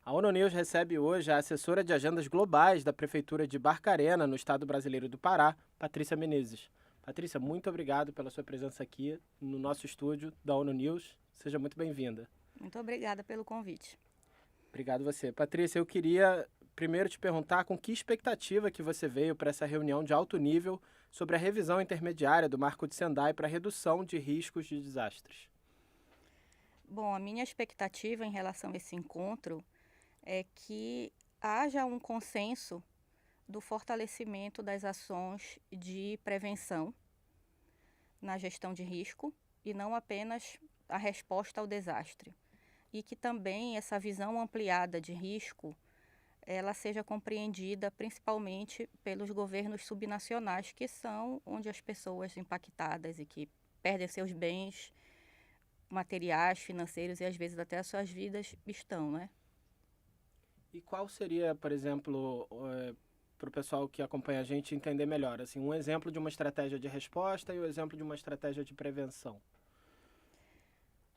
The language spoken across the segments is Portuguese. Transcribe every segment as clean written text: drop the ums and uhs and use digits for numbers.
A ONU News recebe hoje a assessora de agendas globais da Prefeitura de Barcarena, no estado brasileiro do Pará, Patrícia Menezes. Patrícia, muito obrigado pela sua presença aqui no nosso estúdio da ONU News. Seja muito bem-vinda. Muito obrigada pelo convite. Obrigado você. Patrícia, eu queria primeiro te perguntar com que expectativa que você veio para essa reunião de alto nível sobre a revisão intermediária do Marco de Sendai para redução de riscos de desastres. Bom, a minha expectativa em relação a esse encontro é que haja um consenso do fortalecimento das ações de prevenção na gestão de risco e não apenas a resposta ao desastre. E que também essa visão ampliada de risco ela seja compreendida principalmente pelos governos subnacionais, que são onde as pessoas impactadas e que perdem seus bens materiais, financeiros e às vezes até as suas vidas estão, né? E qual seria, por exemplo, para o pessoal que acompanha a gente entender melhor, assim, um exemplo de uma estratégia de resposta e o exemplo de uma estratégia de prevenção?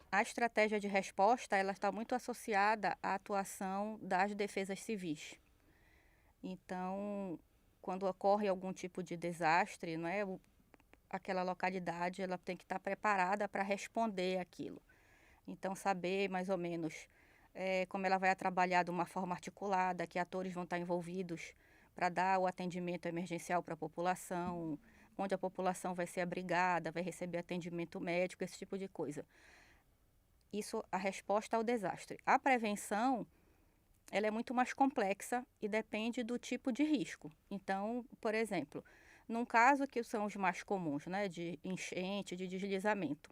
A estratégia de resposta ela está muito associada à atuação das defesas civis. Então, quando ocorre algum tipo de desastre, né, aquela localidade ela tem que estar preparada para responder aquilo. Então, saber mais ou menos como ela vai trabalhar de uma forma articulada, que atores vão estar envolvidos para dar o atendimento emergencial para a população, onde a população vai ser abrigada, vai receber atendimento médico, esse tipo de coisa. Isso a resposta ao desastre. A prevenção, ela é muito mais complexa e depende do tipo de risco. Então, por exemplo, num caso que são os mais comuns, né, de enchente, de deslizamento,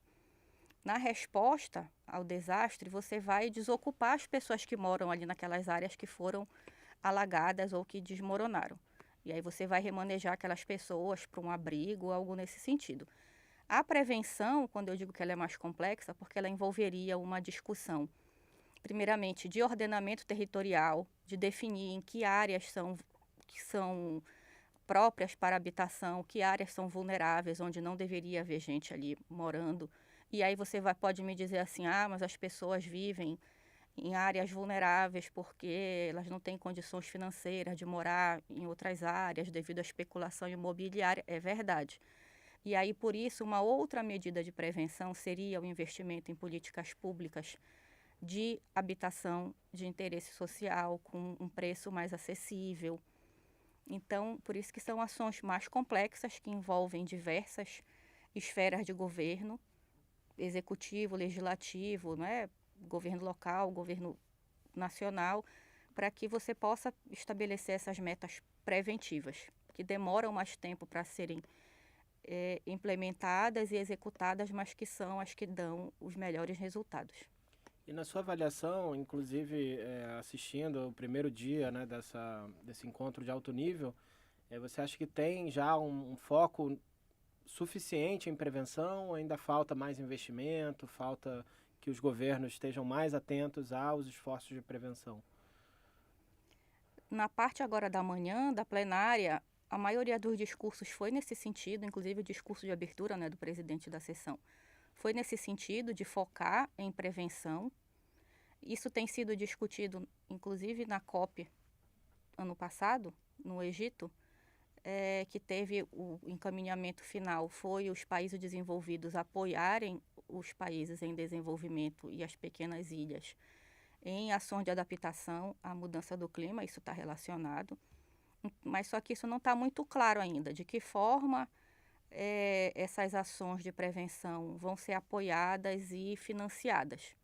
na resposta ao desastre, você vai desocupar as pessoas que moram ali naquelas áreas que foram alagadas ou que desmoronaram. E aí você vai remanejar aquelas pessoas para um abrigo, algo nesse sentido. A prevenção, quando eu digo que ela é mais complexa, porque ela envolveria uma discussão, primeiramente, de ordenamento territorial, de definir em que áreas que são próprias para habitação, que áreas são vulneráveis, onde não deveria haver gente ali morando. E aí você pode me dizer assim, mas as pessoas vivem em áreas vulneráveis porque elas não têm condições financeiras de morar em outras áreas devido à especulação imobiliária. É verdade. E aí, por isso, uma outra medida de prevenção seria o investimento em políticas públicas de habitação de interesse social com um preço mais acessível. Então, por isso que são ações mais complexas que envolvem diversas esferas de governo, executivo, legislativo, né, governo local, governo nacional, para que você possa estabelecer essas metas preventivas, que demoram mais tempo para serem implementadas e executadas, mas que são as que dão os melhores resultados. E na sua avaliação, inclusive assistindo o primeiro dia, né, desse encontro de alto nível, você acha que tem já um foco suficiente em prevenção ou ainda falta mais investimento, falta que os governos estejam mais atentos aos esforços de prevenção? Na parte agora da manhã, da plenária, a maioria dos discursos foi nesse sentido, inclusive o discurso de abertura, né, do presidente da sessão, foi nesse sentido de focar em prevenção. Isso tem sido discutido, inclusive, na COP ano passado, no Egito, que teve o encaminhamento final, foi os países desenvolvidos apoiarem os países em desenvolvimento e as pequenas ilhas em ações de adaptação à mudança do clima, isso está relacionado. Mas só que isso não está muito claro ainda, de que forma essas ações de prevenção vão ser apoiadas e financiadas.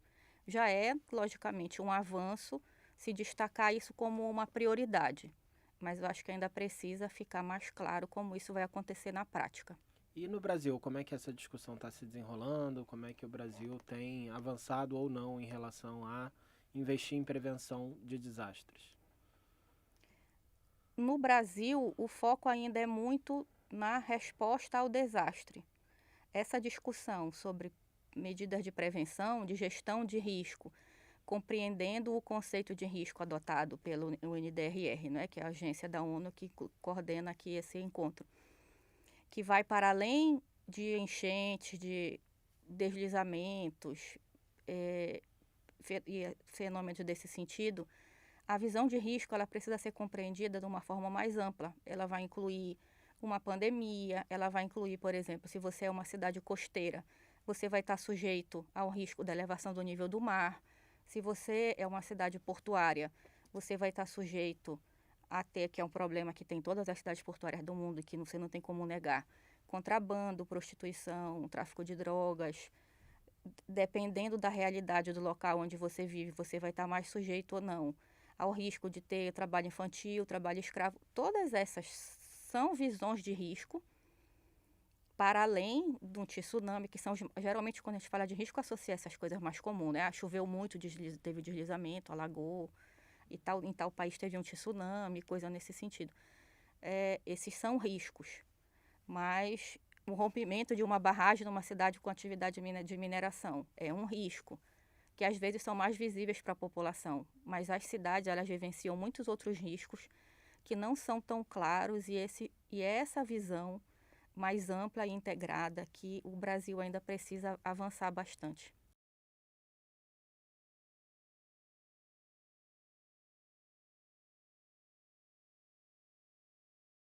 Já é, logicamente, um avanço se destacar isso como uma prioridade, mas eu acho que ainda precisa ficar mais claro como isso vai acontecer na prática. E no Brasil, como é que essa discussão está se desenrolando? Como é que o Brasil tem avançado ou não em relação a investir em prevenção de desastres? No Brasil, o foco ainda é muito na resposta ao desastre. Essa discussão sobre medidas de prevenção, de gestão de risco, compreendendo o conceito de risco adotado pelo UNDRR, né, que é a agência da ONU que coordena aqui esse encontro, que vai para além de enchentes, de deslizamentos e fenômenos desse sentido, A visão de risco ela precisa ser compreendida de uma forma mais ampla. Ela vai incluir uma pandemia, ela vai incluir, por exemplo, se você é uma cidade costeira, você vai estar sujeito ao risco da elevação do nível do mar. Se você é uma cidade portuária, você vai estar sujeito a ter, que é um problema que tem em todas as cidades portuárias do mundo e que você não tem como negar, contrabando, prostituição, tráfico de drogas. Dependendo da realidade do local onde você vive, você vai estar mais sujeito ou não ao risco de ter trabalho infantil, trabalho escravo. Todas essas são visões de risco, para além do tsunami, que são geralmente quando a gente fala de risco, associa essas coisas mais comuns, né? Choveu muito, teve deslizamento, alagou, e tal, em tal país teve um tsunami, coisa nesse sentido. Esses são riscos, mas o rompimento de uma barragem numa cidade com atividade de mineração é um risco, que às vezes são mais visíveis para a população, mas as cidades elas vivenciam muitos outros riscos que não são tão claros e é essa visão mais ampla e integrada que o Brasil ainda precisa avançar bastante.